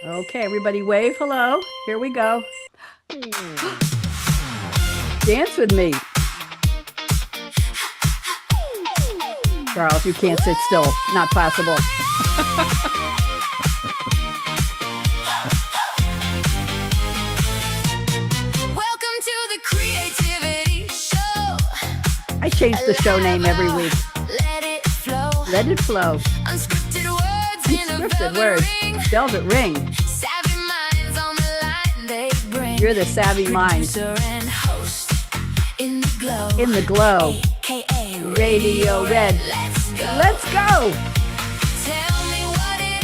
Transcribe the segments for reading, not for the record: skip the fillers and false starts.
Okay, everybody wave hello. Here we go. Dance with me. Charles, you can't sit still. Not possible. Welcome to the Creativity Show. I change the show name every week. Let it flow. Let it flow. Unscripted words in a Unscripted velvet words. ring. Velvet ring. Savvy minds on the line they bring. You're the savvy mind. Producer and host in the glow. In the glow. AKA Radio Red. Let's go. Let's go.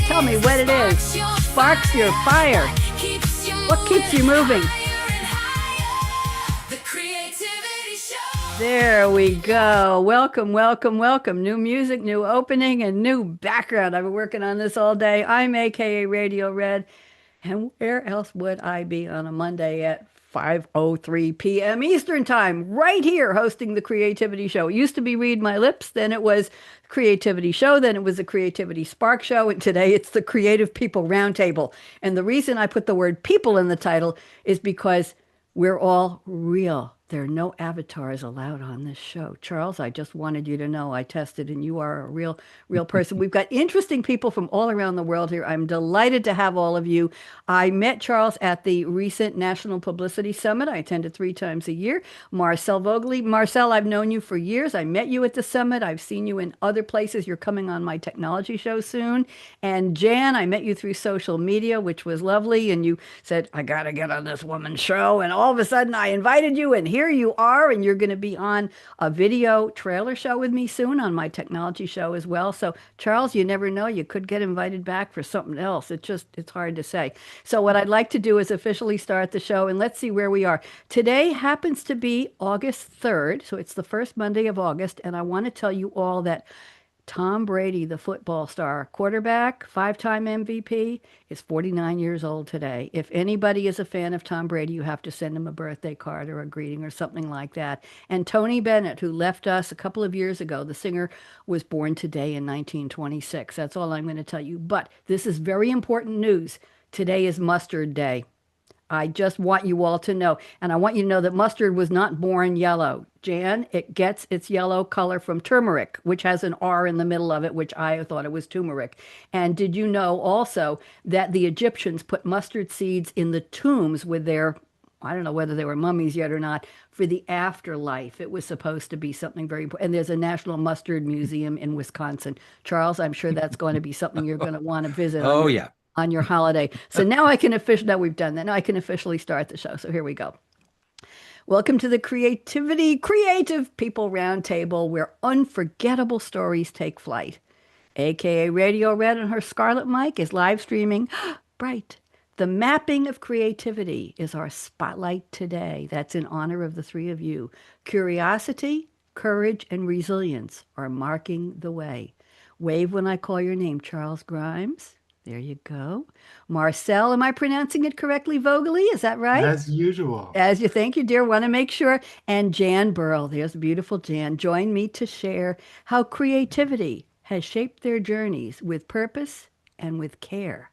Tell me what it is. Sparks your fire. What keeps you moving? The Creativity Show. There we go. Welcome, welcome, welcome. New music, new opening, and new background. I've been working on this all day. I'm AKA Radio Red. And where else would I be on a Monday at 5:03 p.m. Eastern Time, right here hosting the Creativity Show. It used to be Read My Lips, then it was Creativity Show, then it was the Creativity Spark Show, and today it's the Creative People Roundtable. And the reason I put the word people in the title is because we're all real. There are no avatars allowed on this show. Charles, I just wanted you to know I tested and you are a real person. We've got interesting people from all around the world here. I'm delighted to have all of you. I met Charles at the recent National Publicity Summit. I attend it 3 times a year. Marcel Vo. Marcel, I've known you for years. I met you at the summit. I've seen you in other places. You're coming on my technology show soon. And Jan, I met you through social media, which was lovely. And you said, I got to get on this woman's show. And all of a sudden I invited you, and here you are, and you're going to be on a video trailer show with me soon on my technology show as well. So Charles, you never know, you could get invited back for something else. It's hard to say. So what I'd like to do is officially start the show, and let's see where we are. Today happens to be August 3rd, so it's the first Monday of August, and I want to tell you all that Tom Brady, the football star, quarterback, 5-time MVP, is 49 years old today. If anybody is a fan of Tom Brady, you have to send him a birthday card or a greeting or something like that. And Tony Bennett, who left us a couple of years ago, the singer, was born today in 1926. That's all I'm going to tell you. But this is very important news. Today is Mustard Day. I just want you all to know, and I want you to know that mustard was not born yellow. Jan, it gets its yellow color from turmeric, which has an R in the middle of it, which I thought it was turmeric. And did you know also that the Egyptians put mustard seeds in the tombs with their, I don't know whether they were mummies yet or not, for the afterlife? It was supposed to be something very important. And there's a National Mustard Museum in Wisconsin. Charles, I'm sure that's going to be something you're going to want to visit Oh, yeah. on your holiday. So now I can officially, now we've done that. Now I can officially start the show. So here we go. Welcome to the Creative People Roundtable, where unforgettable stories take flight. AKA Radio Red and her Scarlett Mic is live streaming. Bright. The mapping of creativity is our spotlight today. That's in honor of the 3 of you. Curiosity, courage, and resilience are marking the way. Wave when I call your name, Charles Grimes. There you go. Marcel, am I pronouncing it correctly, Vogely? Is that right? As usual. As you thank you, dear. Want to make sure. And Jan Burl, there's beautiful Jan, join me to share how creativity has shaped their journeys with purpose and with care.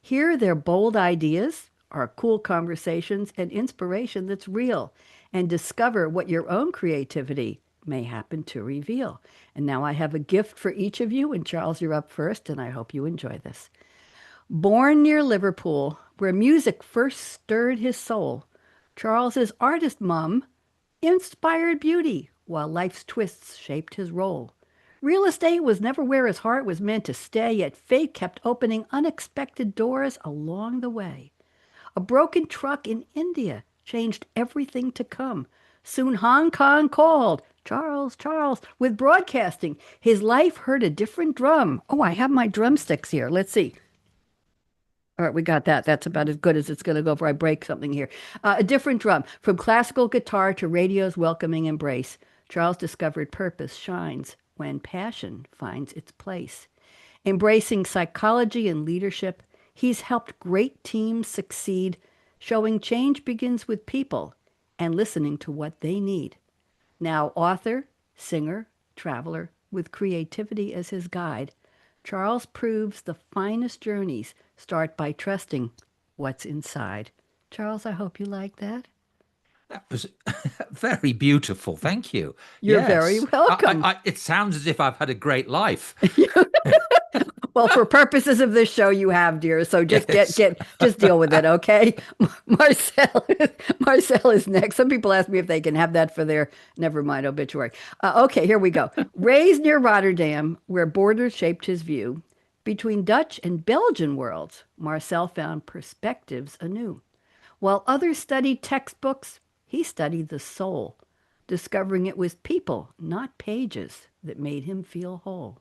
Hear their bold ideas, our cool conversations, and inspiration that's real, and discover what your own creativity may happen to reveal. And now I have a gift for each of you, and Charles, you're up first, and I hope you enjoy this. Born near Liverpool, where music first stirred his soul, Charles's artist mum inspired beauty while life's twists shaped his role. Real estate was never where his heart was meant to stay, yet fate kept opening unexpected doors along the way. A broken truck in India changed everything to come. Soon Hong Kong called. Charles, with broadcasting, his life heard a different drum. Oh, I have my drumsticks here. Let's see. All right, we got that. That's about as good as it's going to go before I break something here. A different drum. From classical guitar to radio's welcoming embrace, Charles discovered purpose shines when passion finds its place. Embracing psychology and leadership, he's helped great teams succeed, showing change begins with people and listening to what they need. Now author, singer, traveler, with creativity as his guide, Charles proves the finest journeys Start by trusting what's inside. Charles, I hope you like that. That was very beautiful. Thank you. You're very Yes. welcome. It sounds as if I've had a great life. Well, for purposes of this show, you have, dear. So just Yes. just deal with it, okay? Marcel, Marcel is next. Some people ask me if they can have that for their never mind obituary. Okay, here we go. Raised near Rotterdam, where borders shaped his view, between Dutch and Belgian worlds, Marcel found perspectives anew. While others studied textbooks, he studied the soul, discovering it was people, not pages, that made him feel whole.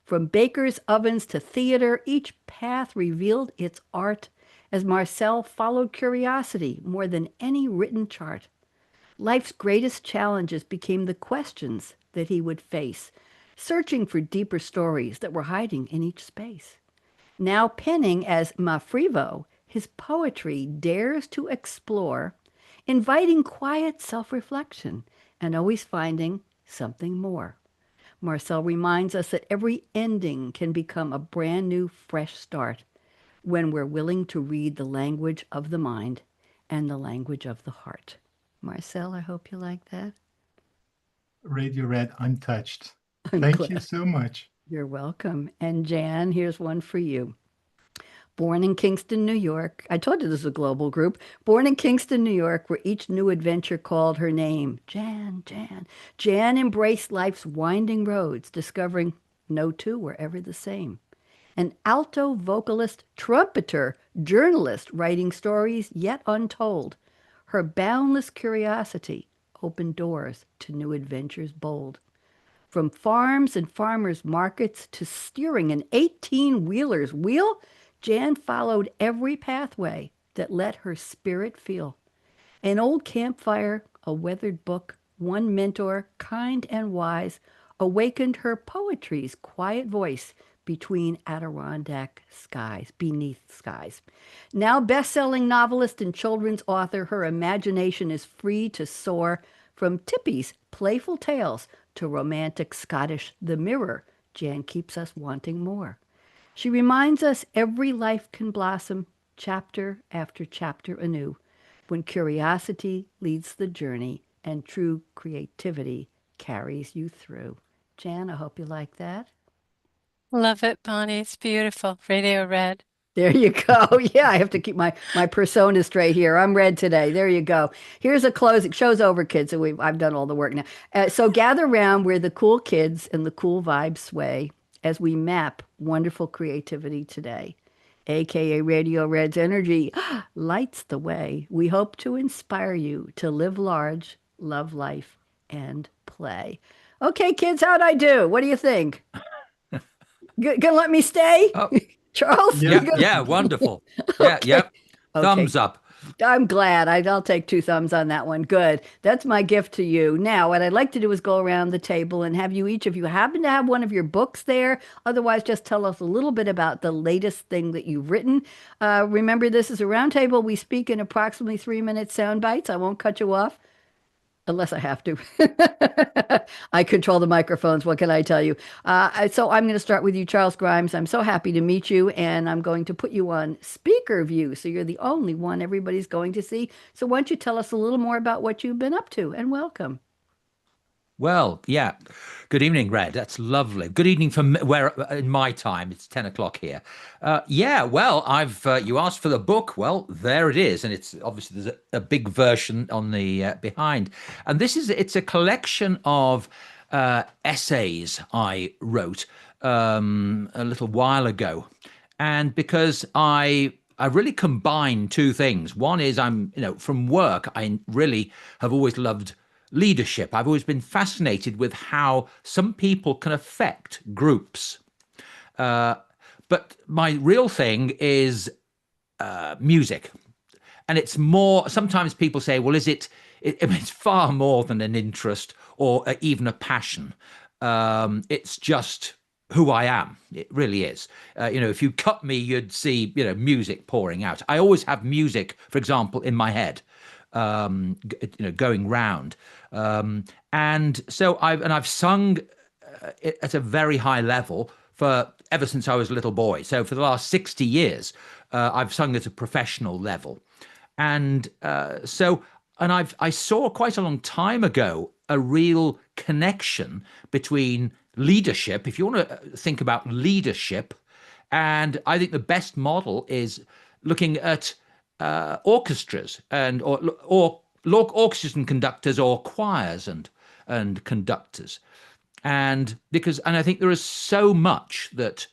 From bakers' ovens to theater, each path revealed its art as Marcel followed curiosity more than any written chart. Life's greatest challenges became the questions that he would face, searching for deeper stories that were hiding in each space. Now penning as Mafrivo, his poetry dares to explore, inviting quiet self-reflection and always finding something more. Marcel reminds us that every ending can become a brand new, fresh start when we're willing to read the language of the mind and the language of the heart. Marcel, I hope you like that. Radio Red, I'm touched. I'm Thank you glad. so much. You're welcome. And Jan, here's one for you. Born in Kingston, New York. I told you this is a global group. Born in Kingston, New York, where each new adventure called her name. Jan, Jan. Jan embraced life's winding roads, discovering no two were ever the same. An alto vocalist, trumpeter, journalist, writing stories yet untold. Her boundless curiosity opened doors to new adventures bold. From farms and farmers' markets to steering an 18-wheeler's wheel, Jan followed every pathway that let her spirit feel. An old campfire, a weathered book, one mentor, kind and wise, awakened her poetry's quiet voice between Adirondack skies, beneath skies. Now best-selling novelist and children's author, her imagination is free to soar from Tippy's playful tales to romantic Scottish The Mirror. Jan keeps us wanting more. She reminds us every life can blossom, chapter after chapter anew, when curiosity leads the journey and true creativity carries you through. Jan, I hope you like that. Love it, Bonnie. It's beautiful. Radio Red. There you go. Yeah, I have to keep my persona straight here. I'm red today. There you go. Here's a closing. Show's over, kids. So I've done all the work now. So gather around where the cool kids and the cool vibes sway as we map wonderful creativity today. AKA Radio Red's energy lights the way. We hope to inspire you to live large, love life, and play. Okay, kids, how'd I do? What do you think? Gonna let me stay? Oh, Charles? Yeah. You yeah, gonna- yeah, wonderful. Yeah, Okay. yep. Okay. Thumbs up. I'm glad. I'll take 2 thumbs on that one. Good. That's my gift to you. Now, what I'd like to do is go around the table and have you each of you happen to have one of your books there. Otherwise, just tell us a little bit about the latest thing that you've written. Remember, this is a roundtable. We speak in approximately 3-minute sound bites. I won't cut you off. Unless I have to. I control the microphones. What can I tell you? So I'm going to start with you, Charles Grimes. I'm so happy to meet you, and I'm going to put you on speaker view. So you're the only one everybody's going to see. So why don't you tell us a little more about what you've been up to, and welcome. Well, yeah. Good evening, Red. That's lovely. Good evening from where in my time. It's 10 o'clock here. Yeah. Well, I've you asked for the book. Well, there it is, and it's obviously there's a big version on the behind. And it's a collection of essays I wrote a little while ago, and because I really combine 2 things. One is from work. I really have always loved leadership. I've always been fascinated with how some people can affect groups. But my real thing is music. And it's more, sometimes people say, well, it's far more than an interest or even a passion. It's just who I am. It really is. If you cut me, you'd see, music pouring out. I always have music, for example, in my head. Going round, and so I've sung at a very high level for ever since I was a little boy. So for the last 60 years, I've sung at a professional level. And I saw quite a long time ago a real connection between leadership. If you want to think about leadership, and I think the best model is looking at orchestras or orchestras and conductors, or choirs and conductors. And I think there is so much that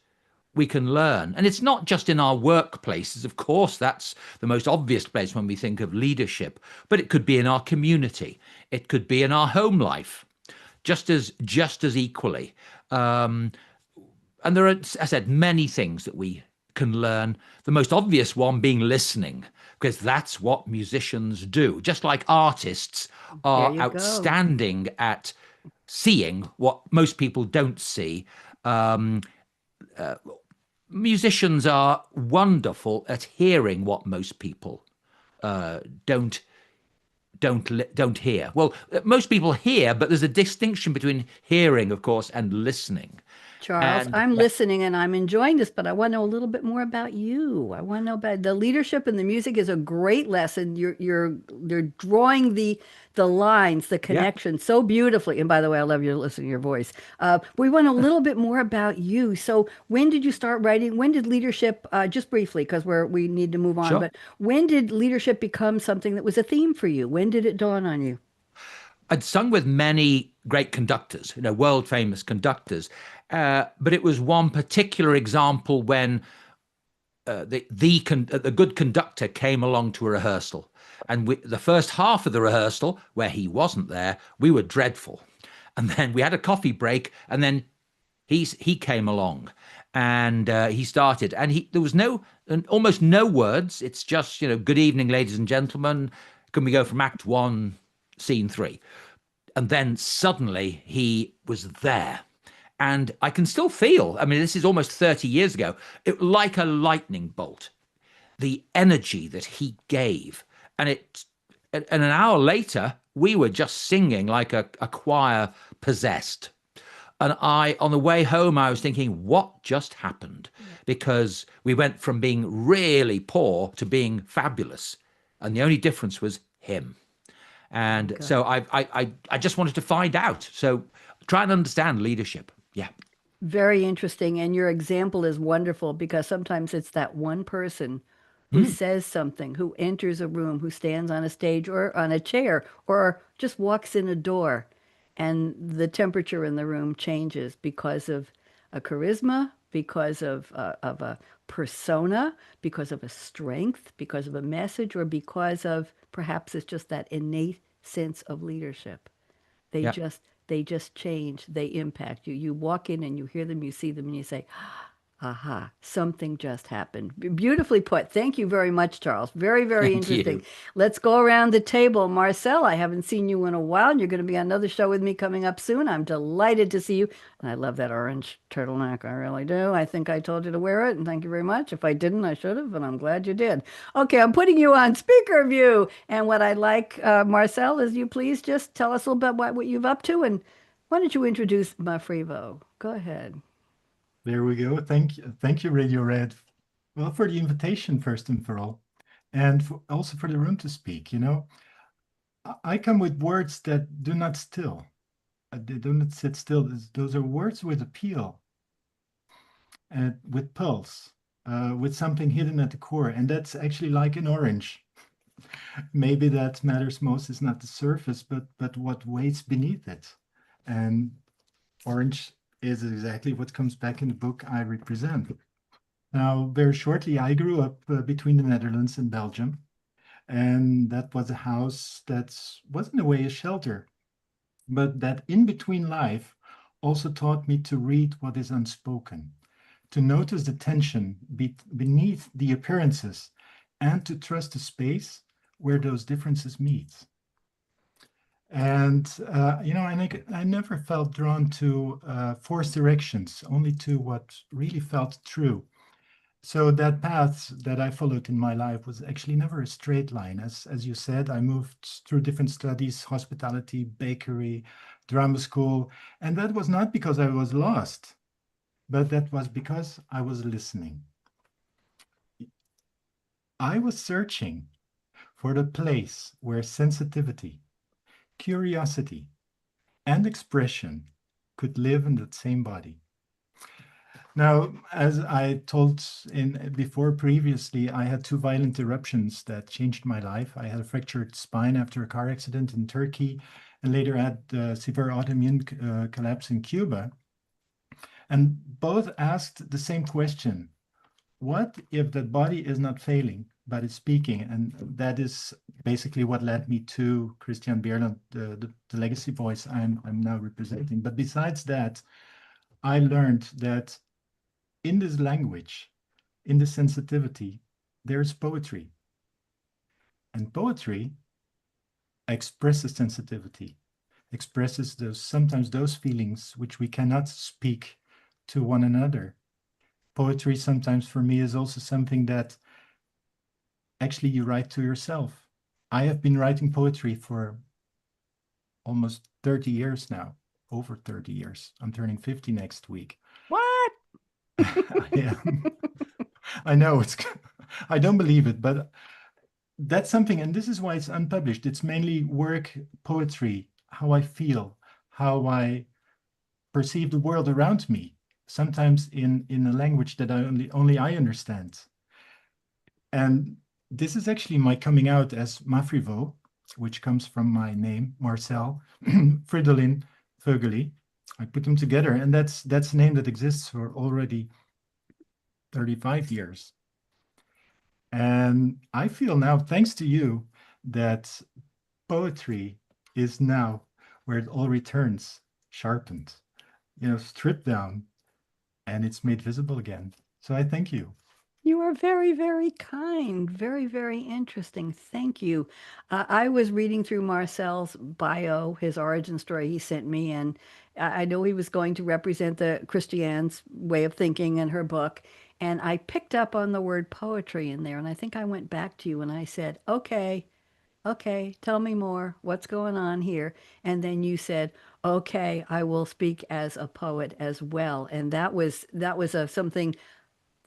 we can learn. And it's not just in our workplaces. Of course, that's the most obvious place when we think of leadership, but it could be in our community. It could be in our home life, just as equally. And there are, as I said, many things that we can learn. The most obvious one being listening, because that's what musicians do. Just like artists are outstanding at seeing what most people don't see. Musicians are wonderful at hearing what most people don't hear. Well, most people hear, but there's a distinction between hearing, of course, and listening. Charles, I'm listening and I'm enjoying this, but I want to know a little bit more about you. I want to know about the leadership, and the music is a great lesson. You're drawing the lines, the connection so beautifully. And by the way, I love your listening to your voice. We want a little bit more about you. So when did you start writing? When did leadership, just briefly, because we need to move on, Sure. but when did leadership become something that was a theme for you? When did it dawn on you? I'd sung with many great conductors, world famous conductors, but it was one particular example when the good conductor came along to a rehearsal, and the first half of the rehearsal, where he wasn't there, we were dreadful, and then we had a coffee break, and then he came along, and he started, and there was almost no words. It's just good evening, ladies and gentlemen. Can we go from Act 1, Scene 3? And then suddenly he was there. And I can still feel, I mean, this is almost 30 years ago, like a lightning bolt, the energy that he gave. And an hour later, we were just singing like a choir possessed. And on the way home, I was thinking, what just happened? Because we went from being really poor to being fabulous. And the only difference was him. And so I just wanted to find out. So try and understand leadership. Yeah. Very interesting. And your example is wonderful, because sometimes it's that one person who says something, who enters a room, who stands on a stage or on a chair, or just walks in a door, and the temperature in the room changes because of a charisma, because of a persona, because of a strength, because of a message, or because of perhaps it's just that innate sense of leadership. They just change. They impact you. You walk in and you hear them, you see them, and you say, aha, something just happened. Beautifully put. Thank you very much, Charles. Very, very Thank interesting. you. Let's go around the table. Marcel, I haven't seen you in a while, and you're going to be on another show with me coming up soon. I'm delighted to see you. And I love that orange turtleneck. I really do. I think I told you to wear it, and thank you very much. If I didn't, I should have, and I'm glad you did. Okay, I'm putting you on speaker view. And what I'd like, Marcel, is you please just tell us a little bit what you've up to, and why don't you introduce Marcel Vo? Go ahead. There we go. Thank you, Radio Red. Well, for the invitation, first and for all, and also for the room to speak. I come with words that do not still. They do not sit still. Those are words with appeal, and with pulse, with something hidden at the core. And that's actually like an orange. Maybe that matters most is not the surface, but what waits beneath it. And orange is exactly what comes back in the book I represent. Now, very shortly, I grew up between the Netherlands and Belgium, and that was a house that was in a way a shelter, but that in between life also taught me to read what is unspoken, to notice the tension beneath the appearances, and to trust the space where those differences meet. And, I never felt drawn to forced directions, only to what really felt true. So that path that I followed in my life was actually never a straight line. As you said, I moved through different studies, hospitality, bakery, drama school. And that was not because I was lost. but that was because I was listening. I was searching for the place where sensitivity, curiosity, and expression could live in that same body. Now, as I told in before previously, I had two violent eruptions that changed my life. I had a fractured spine after a car accident in Turkey, and later had severe autoimmune collapse in Cuba. And both asked the same question: what if that body is not failing, but is speaking? And that is basically what led me to Christian Bierland, the legacy voice I'm now representing. But besides that, I learned that in this language, in the sensitivity, there's poetry. And poetry expresses sensitivity, expresses sometimes those feelings which we cannot speak to one another. Poetry sometimes for me is also something that actually you write to yourself. I have been writing poetry for almost 30 years now, over 30 years. I'm turning 50 next week. What? I am. I know I don't believe it, but that's something, and this is why it's unpublished. It's mainly work, poetry, how I feel, how I perceive the world around me, sometimes in a language that only I understand. And this is actually my coming out as Mafrivo, which comes from my name, Marcel Fridolin Vögeli. I put them together, and that's a name that exists for already 35 years. And I feel now, thanks to you, that poetry is now where it all returns, sharpened, stripped down, and it's made visible again. So I thank you. You are very, very kind. Very, very interesting. Thank you. I was reading through Marcel's bio, his origin story he sent me, and I know he was going to represent the Christiane's way of thinking in her book. And I picked up on the word poetry in there. And I think I went back to you and I said, okay, okay, tell me more. What's going on here? And then you said, okay, I will speak as a poet as well. And that was something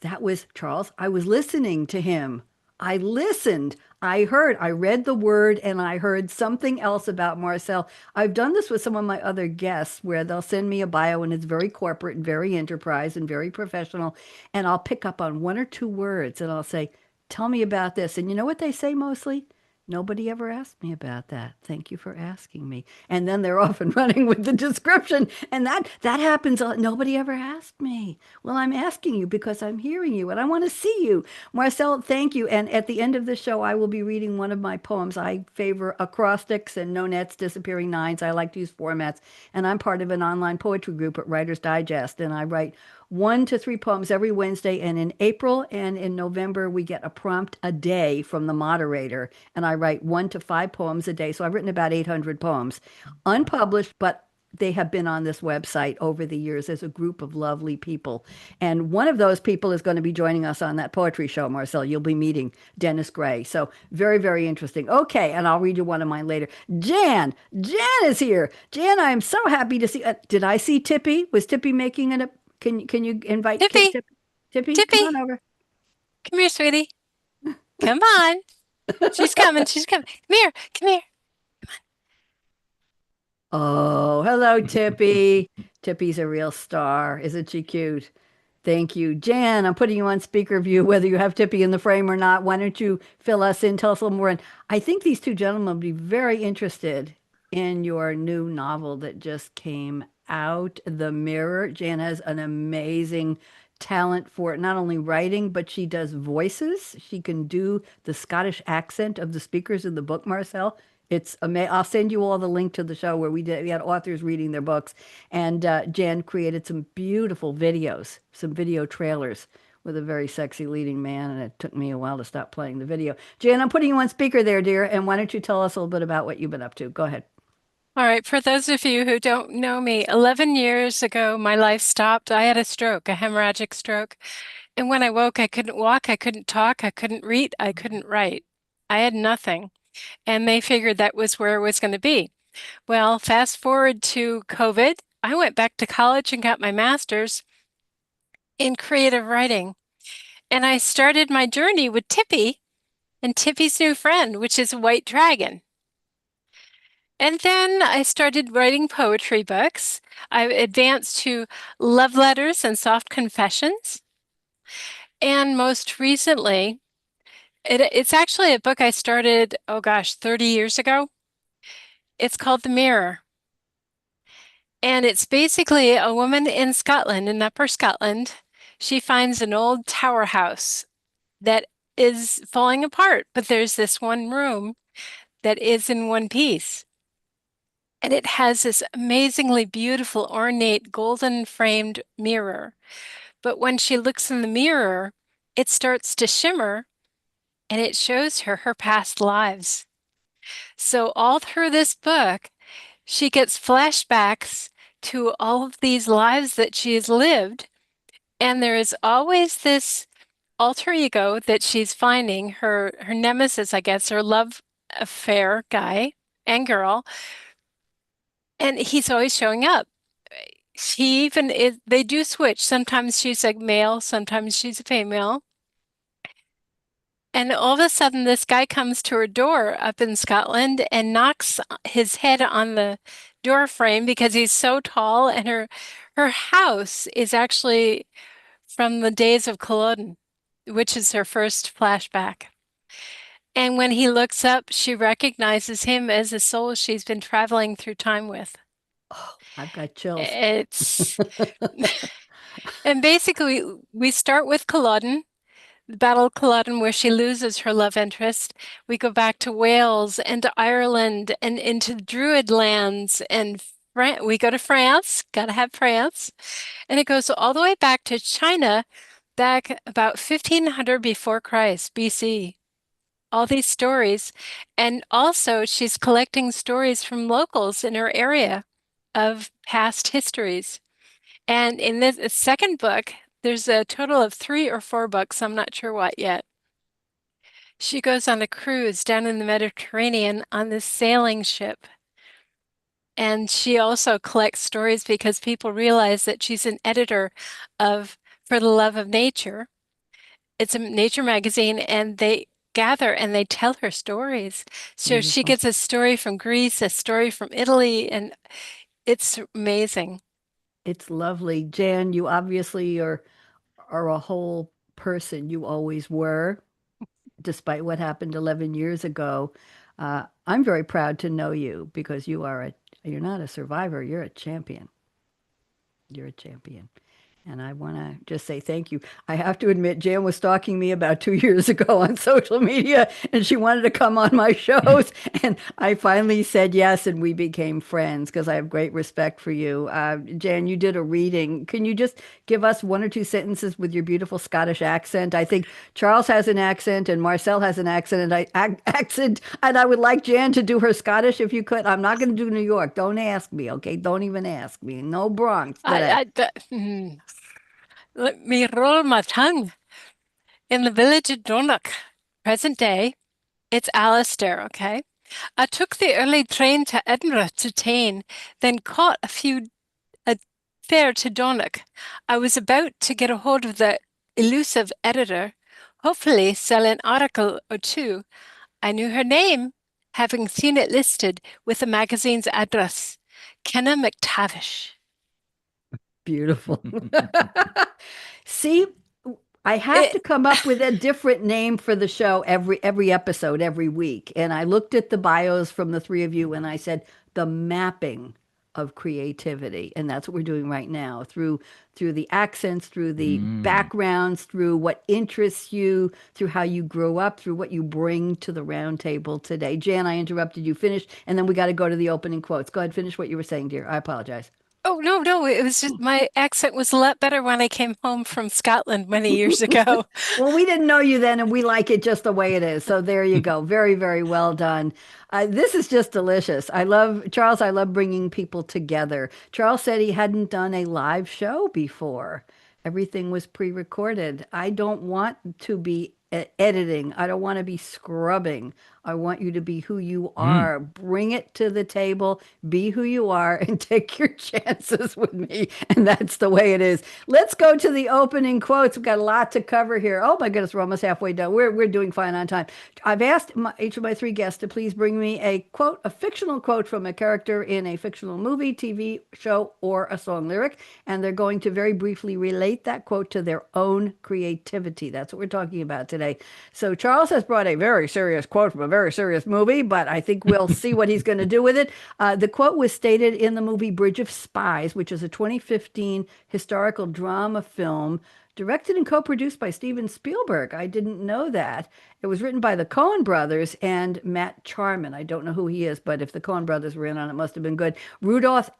that was Charles. I was listening to him. I listened. I read the word and I heard something else about Marcel. I've done this with some of my other guests where they'll send me a bio and it's very corporate and very enterprise and very professional. And I'll pick up on one or two words and I'll say, tell me about this. And you know what they say mostly? Nobody ever asked me about that. Thank you for asking me. And then they're off and running with the description. And that happens. Nobody ever asked me. Well, I'm asking you because I'm hearing you and I want to see you. Marcel, thank you. And at the end of the show, I will be reading one of my poems. I favor acrostics and no nets, disappearing nines. I like to use formats. And I'm part of an online poetry group at Writer's Digest. And I write 1 to 3 poems every Wednesday. And in April and in November, we get a prompt a day from the moderator. And I write 1 to 5 poems a day. So I've written about 800 poems, unpublished, but they have been on this website over the years as a group of lovely people. And one of those people is going to be joining us on that poetry show, Marcel. You'll be meeting Dennis Gray. So very, very interesting. Okay, and I'll read you one of mine later. Jan is here. Jan, I am so happy to see. Did I see Tippy? Was Tippy making it? Can you invite Tippy, Tippy? Tippy, Tippy, come on over. come here, sweetie. Come on. She's coming. She's coming. Come here. Come here. Oh, hello, Tippy. Tippy's a real star. Isn't she cute? Thank you. Jan, I'm putting you on speaker view, whether you have Tippy in the frame or not. Why don't you fill us in, tell us a little more? And I think these two gentlemen will be very interested in your new novel that just came out, The Mirror. Jan has an amazing talent for not only writing, but she does voices. She can do the Scottish accent of the speakers in the book, Marcel. It's amazing. I'll send you all the link to the show where we had authors reading their books, and Jan created some beautiful videos, some video trailers with a very sexy leading man, and it took me a while to stop playing the video. Jan, I'm putting you on speaker there, dear, and why don't you tell us a little bit about what you've been up to? Go ahead. All right. For those of you who don't know me, 11 years ago, my life stopped. I had a stroke, a hemorrhagic stroke. And when I woke, I couldn't walk, I couldn't talk, I couldn't read, I couldn't write. I had nothing. And they figured that was where it was going to be. Well, fast forward to COVID, I went back to college and got my master's. in creative writing. And I started my journey with Tippy and Tippy's new friend, which is a white dragon. And then I started writing poetry books. I advanced to love letters and soft confessions. And most recently, it's actually a book I started, oh gosh, 30 years ago. It's called The Mirror. And it's basically a woman in Scotland, in Upper Scotland. She finds an old tower house that is falling apart, but there's this one room that is in one piece. And it has this amazingly beautiful, ornate, golden framed mirror. But when she looks in the mirror, it starts to shimmer and it shows her her past lives. So, all through this book, she gets flashbacks to all of these lives that she has lived. And there is always this alter ego that she's finding, her nemesis, I guess, her love affair guy and girl. And he's always showing up. He even is, they do switch. Sometimes she's a male, sometimes she's a female. And all of a sudden, this guy comes to her door up in Scotland and knocks his head on the door frame because he's so tall. And her house is actually from the days of Culloden, which is her first flashback. And when he looks up, she recognizes him as a soul she's been traveling through time with. Oh, I've got chills. It's and basically we start with Culloden, the Battle of Culloden, where she loses her love interest. We go back to Wales and to Ireland and into Druid lands and we go to France, gotta have France. And it goes all the way back to China, back about 1500 before Christ, BC. All these stories. And also she's collecting stories from locals in her area of past histories. And in this second book, there's a total of 3 or 4 books, I'm not sure what yet. She goes on a cruise down in the Mediterranean on this sailing ship. And she also collects stories because people realize that she's an editor of For the Love of Nature. It's a nature magazine, and they gather and they tell her stories. So she Beautiful. gets a story from Greece, a story from Italy, and it's amazing. It's lovely. Jan, you obviously are a whole person. You always were, despite what happened 11 years ago. I'm very proud to know you because you're not a survivor, you're a champion. You're a champion. And I want to just say thank you. I have to admit, Jan was stalking me about 2 years ago on social media, and she wanted to come on my shows. And I finally said yes, and we became friends because I have great respect for you. Jan, you did a reading. Can you just give us 1 or 2 sentences with your beautiful Scottish accent? I think Charles has an accent, and Marcel has an accent, and I would like Jan to do her Scottish if you could. I'm not going to do New York. Don't ask me, okay? Don't even ask me. No Bronx today. Let me roll my tongue. In the village of Donnoch, present day, it's Alistair, okay? I took the early train to Edinburgh to Tain, then caught a fare to Donnoch. I was about to get a hold of the elusive editor, hopefully sell an article or two. I knew her name, having seen it listed with the magazine's address, Kenna McTavish. Beautiful. See, I have to come up with a different name for the show every episode, every week. And I looked at the bios from the three of you and I said, the mapping of creativity. And that's what we're doing right now through the accents, through the backgrounds, through what interests you, through how you grew up, through what you bring to the round table today. Jan, I interrupted you. Finish, and then we got to go to the opening quotes. Go ahead, finish what you were saying, dear. I apologize. Oh, no, no, it was just my accent was a lot better when I came home from Scotland many years ago. Well, we didn't know you then, and we like it just the way it is. So there you go. Very, very well done. This is just delicious. I love Charles. I love bringing people together. Charles said he hadn't done a live show before. Everything was pre-recorded. I don't want to be editing. I don't want to be scrubbing. I want you to be who you are. Bring it to the table, be who you are, and take your chances with me. And that's the way it is. Let's go to the opening quotes. We've got a lot to cover here. Oh my goodness, we're almost halfway done. We're doing fine on time. I've asked each of my three guests to please bring me a quote, a fictional quote from a character in a fictional movie, TV show, or a song lyric. And they're going to very briefly relate that quote to their own creativity. That's what we're talking about today. So Charles has brought a very serious quote from a very serious movie, but I think we'll see what he's going to do with it. The quote was stated in the movie Bridge of Spies, which is a 2015 historical drama film directed and co-produced by Steven Spielberg. I didn't know that. It was written by the Coen brothers and Matt Charman. I don't know who he is, but if the Coen brothers were in on it, must have been good. Rudolph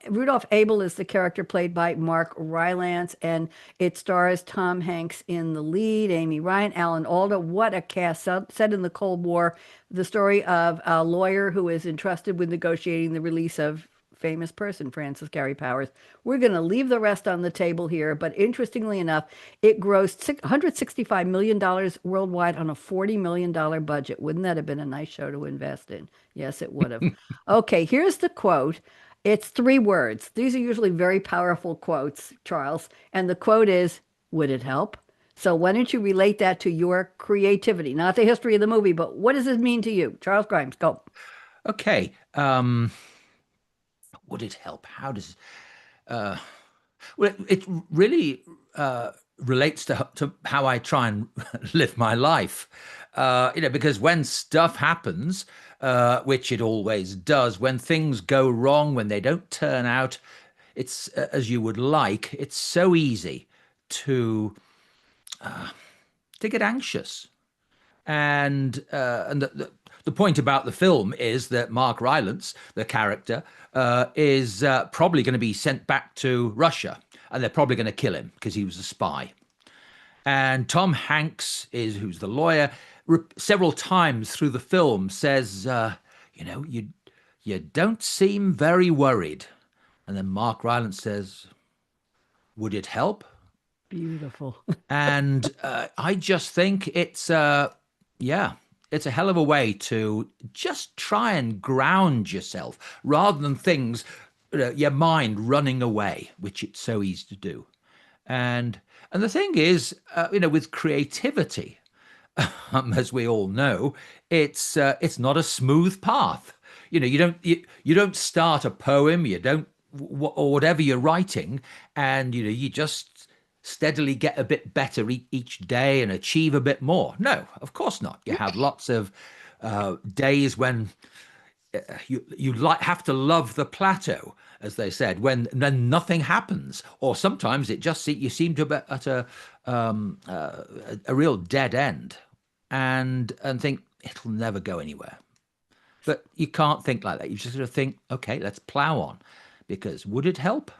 Abel is the character played by Mark Rylance, and it stars Tom Hanks in the lead, Amy Ryan, Alan Alda. What a cast, set in the Cold War. The story of a lawyer who is entrusted with negotiating the release of famous person, Francis Gary Powers. We're going to leave the rest on the table here, but interestingly enough, it grossed $165 million worldwide on a $40 million budget. Wouldn't that have been a nice show to invest in? Yes, it would have. Okay, here's the quote. It's three words. These are usually very powerful quotes, Charles. And the quote is, would it help? So why don't you relate that to your creativity? Not the history of the movie, but what does this mean to you? Charles Grimes, go. Okay. Would it help? How does well, it really relates to how I try and live my life. Because when stuff happens, which it always does, when things go wrong, when they don't turn out, it's as you would like, it's so easy to get anxious. And the point about the film is that Mark Rylance, the character, is probably going to be sent back to Russia, and they're probably going to kill him because he was a spy. And Tom Hanks who's the lawyer, several times through the film says, you don't seem very worried. And then Mark Rylance says, would it help? Beautiful. And I just think it's a hell of a way to just try and ground yourself rather than things, your mind running away, which it's so easy to do. And the thing is, with creativity, as we all know, it's not a smooth path. You don't start a poem, you don't or whatever you're writing, and you just steadily get a bit better each day and achieve a bit more. No, of course not. You have lots of days when you have to love the plateau, as they said, when nothing happens, or sometimes you seem to be at a real dead end, and think it'll never go anywhere. But you can't think like that. You just got to think, okay, let's plow on, because would it help?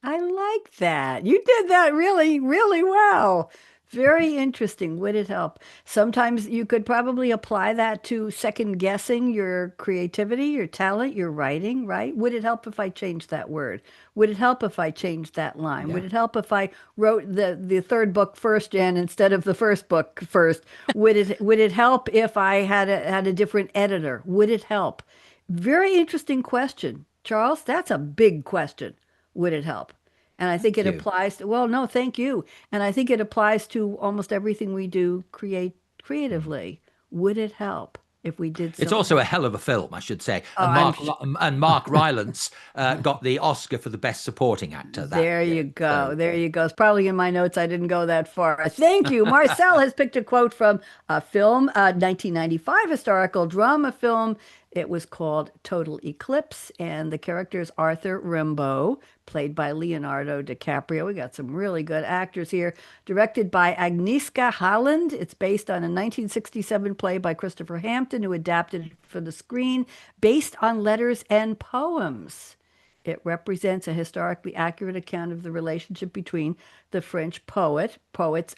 I like that. You did that really, really well. Very interesting. Would it help? Sometimes you could probably apply that to second guessing your creativity, your talent, your writing, right? Would it help if I changed that word? Would it help if I changed that line? Yeah. Would it help if I wrote the third book first, Jan, instead of the first book first? Would it help if I had a different editor? Would it help? Very interesting question, Charles. That's a big question. Would it help? And I think it Thank you. applies to, well, no, thank you. And I think it applies to almost everything we do creatively. Would it help if we did It's something? also a hell of a film, I should say. Oh, And Mark Rylance got the Oscar for the best supporting actor. There you go. So, There you go. It's probably in my notes. I didn't go that far. Thank you. Marcel has picked a quote from a film, 1995 historical drama film. It was called Total Eclipse, and the character is Arthur Rimbaud, played by Leonardo DiCaprio. We got some really good actors here. Directed by Agnieszka Holland. It's based on a 1967 play by Christopher Hampton, who adapted it for the screen, based on letters and poems. It represents a historically accurate account of the relationship between the French poets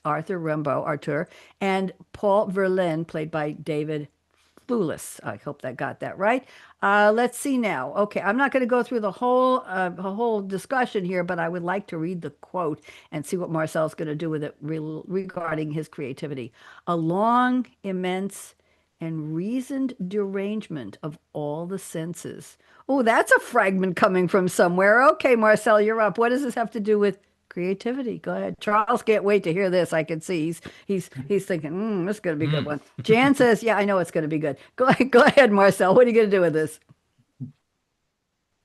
Arthur, and Paul Verlaine, played by David Thewlis. I hope that got that right. Let's see now. Okay, I'm not going to go through the whole discussion here, but I would like to read the quote and see what Marcel's going to do with it regarding his creativity. A long, immense, and reasoned derangement of all the senses. Oh, that's a fragment coming from somewhere. Okay, Marcel, you're up. What does this have to do with creativity? Go ahead. Charles can't wait to hear this. I can see he's thinking, this is going to be a good one. Jan says, yeah, I know it's going to be good. Go ahead, Marcel. What are you going to do with this?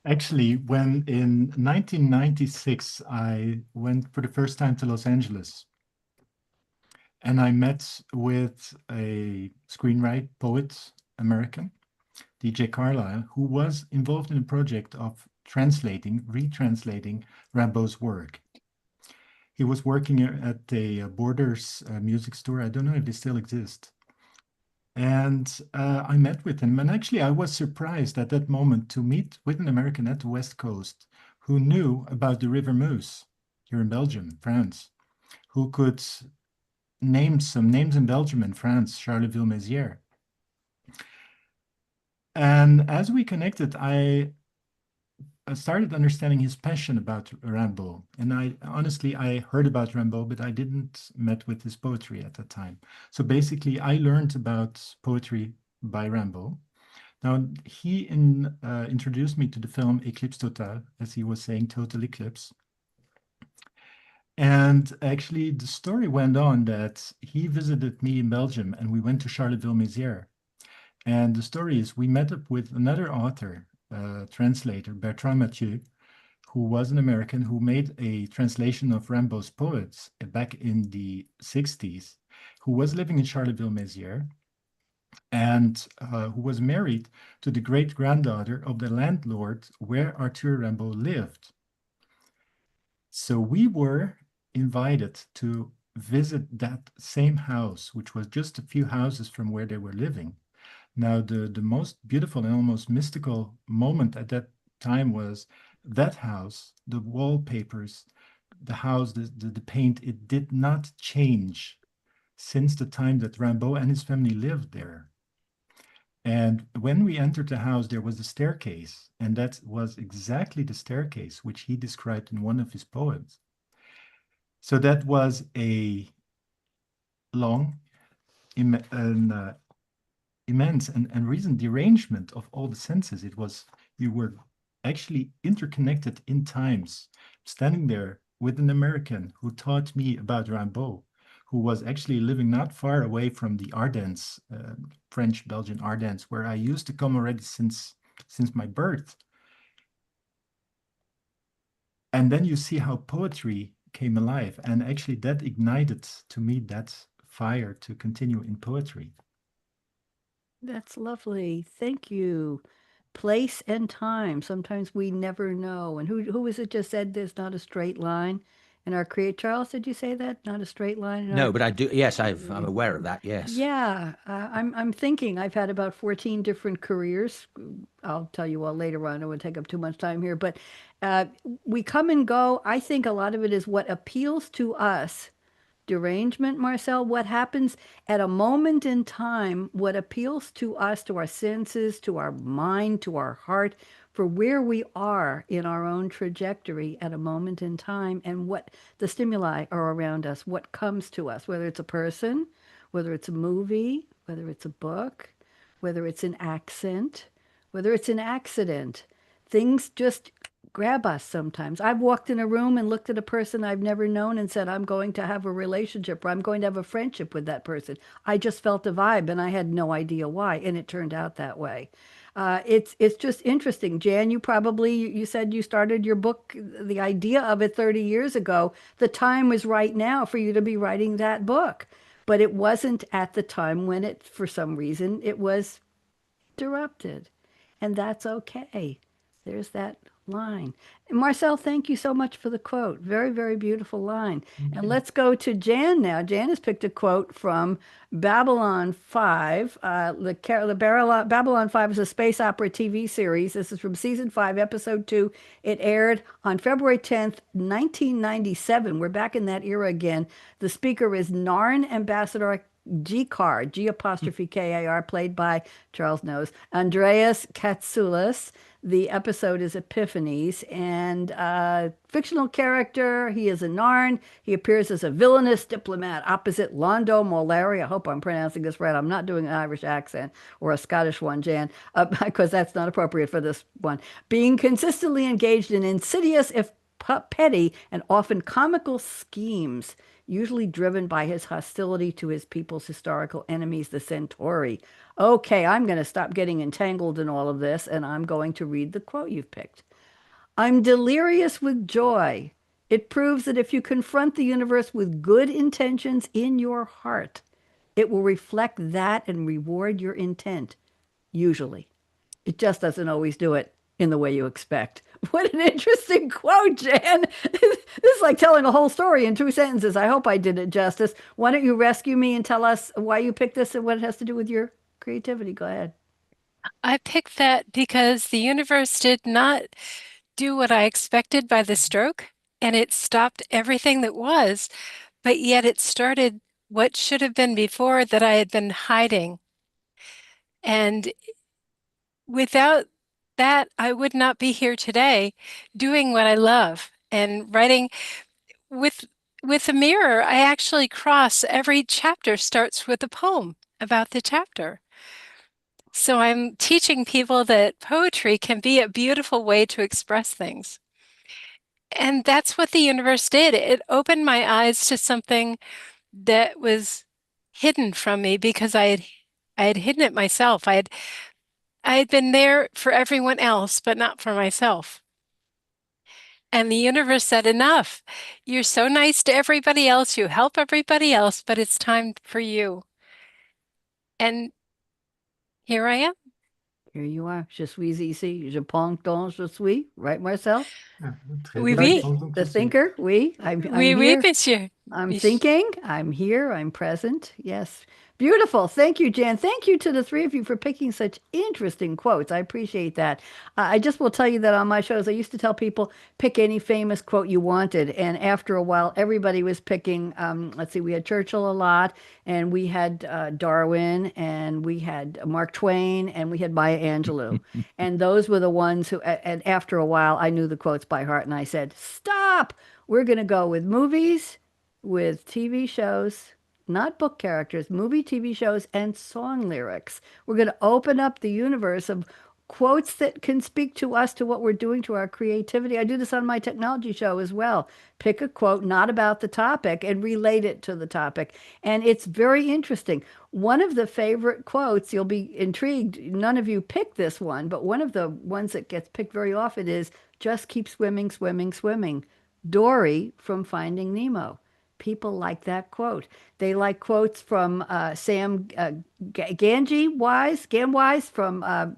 Actually, when in 1996, I went for the first time to Los Angeles, and I met with a screenwriter, poet, American, DJ Carlisle, who was involved in a project of retranslating Rimbaud's work. He was working at a Borders music store. I don't know if they still exist. And I met with him. And actually, I was surprised at that moment to meet with an American at the West Coast who knew about the River Meuse here in Belgium, France, who could name some names in Belgium and France, Charleville-Mézières. And as we connected, I started understanding his passion about Rimbaud. And I heard about Rimbaud, but I didn't met with his poetry at that time. So basically, I learned about poetry by Rimbaud. Now, he introduced me to the film Eclipse Totale, as he was saying, Total Eclipse. And actually, the story went on that he visited me in Belgium, and we went to Charleville-Mézières. And the story is we met up with another author, translator, Bertrand Mathieu, who was an American who made a translation of Rimbaud's poets back in the 60s, who was living in Charleville-Mézières, and who was married to the great-granddaughter of the landlord where Arthur Rimbaud lived. So we were invited to visit that same house, which was just a few houses from where they were living. Now, the most beautiful and almost mystical moment at that time was that house, the wallpapers, the house, the paint, it did not change since the time that Rimbaud and his family lived there. And when we entered the house, there was a staircase, and that was exactly the staircase which he described in one of his poems. So that was a long, immense and reasoned derangement of all the senses. You were actually interconnected in times, standing there with an American who taught me about Rimbaud, who was actually living not far away from the Ardennes, French-Belgian Ardennes, where I used to come already since my birth. And then you see how poetry came alive, and actually that ignited to me that fire to continue in poetry. That's lovely. Thank you. Place and time. Sometimes we never know. And who was it just said there's not a straight line in our create? Charles, did you say that? Not a straight line in our No, but I do. Yes, I'm aware of that. Yes. Yeah, I'm thinking I've had about 14 different careers. I'll tell you all later on. I won't take up too much time here, but we come and go. I think a lot of it is what appeals to us. Derangement, Marcel, what happens at a moment in time, what appeals to us, to our senses, to our mind, to our heart, for where we are in our own trajectory at a moment in time, and what the stimuli are around us, what comes to us, whether it's a person, whether it's a movie, whether it's a book, whether it's an accent, whether it's an accident. Things just grab us sometimes. I've walked in a room and looked at a person I've never known and said, I'm going to have a relationship or I'm going to have a friendship with that person. I just felt a vibe and I had no idea why, and it turned out that way. It's just interesting. Jan, you said you started your book, the idea of it 30 years ago. The time was right now for you to be writing that book, but it wasn't at the time when it, for some reason, it was interrupted, and that's okay. There's that line. And Marcel, thank you so much for the quote. Very, very beautiful line. And let's go to Jan now. Jan has picked a quote from Babylon 5. Babylon 5 is a space opera TV series. This is from season 5, episode 2. It aired on February 10th, 1997. We're back in that era again. The speaker is Narn Ambassador G-Car, G apostrophe K-A-R, played by Charles knows, Andreas Katsoulis. The episode is Epiphanies, and fictional character. He is a Narn. He appears as a villainous diplomat opposite Londo Mollari. I hope I'm pronouncing this right. I'm not doing an Irish accent or a Scottish one, Jan, because that's not appropriate for this one. Being consistently engaged in insidious, if petty, and often comical schemes, usually driven by his hostility to his people's historical enemies, the Centauri. Okay, I'm going to stop getting entangled in all of this, and I'm going to read the quote you've picked. I'm delirious with joy. It proves that if you confront the universe with good intentions in your heart, it will reflect that and reward your intent, usually. It just doesn't always do it in the way you expect. What an interesting quote, Jan. This is like telling a whole story in 2 sentences. I hope I did it justice. Why don't you rescue me and tell us why you picked this and what it has to do with your creativity? Go ahead. I picked that because the universe did not do what I expected by the stroke, and it stopped everything that was, but yet it started what should have been before that I had been hiding. And without that, I would not be here today doing what I love and writing with with a mirror. I actually cross every chapter starts with a poem about the chapter. So I'm teaching people that poetry can be a beautiful way to express things. And that's what the universe did. It opened my eyes to something that was hidden from me because I had hidden it myself. I had been there for everyone else, but not for myself. And the universe said, enough. You're so nice to everybody else. You help everybody else, but it's time for you. And here I am. Here you are. Je suis ici. Je pense donc je suis. Right, Marcel? Très Oui, bien, oui. je pense donc The je suis. thinker. Oui. I'm Oui, oui, here. monsieur. I'm Oui. thinking, I'm here, I'm present. Yes. Beautiful. Thank you, Jan. Thank you to the three of you for picking such interesting quotes. I appreciate that. I just will tell you that on my shows, I used to tell people pick any famous quote you wanted. And after a while, everybody was picking, let's see, we had Churchill a lot, and we had Darwin, and we had Mark Twain, and we had Maya Angelou. And those were the ones who, and after a while, I knew the quotes by heart. And I said, stop. We're going to go with movies, with TV shows, not book characters, movie, TV shows, and song lyrics. We're going to open up the universe of quotes that can speak to us, to what we're doing, to our creativity. I do this on my technology show as well. Pick a quote not about the topic and relate it to the topic. And it's very interesting. One of the favorite quotes, you'll be intrigued, none of you picked this one, but one of the ones that gets picked very often is just keep swimming, swimming, swimming. Dory from Finding Nemo. People like that quote. They like quotes from Sam Gamwise from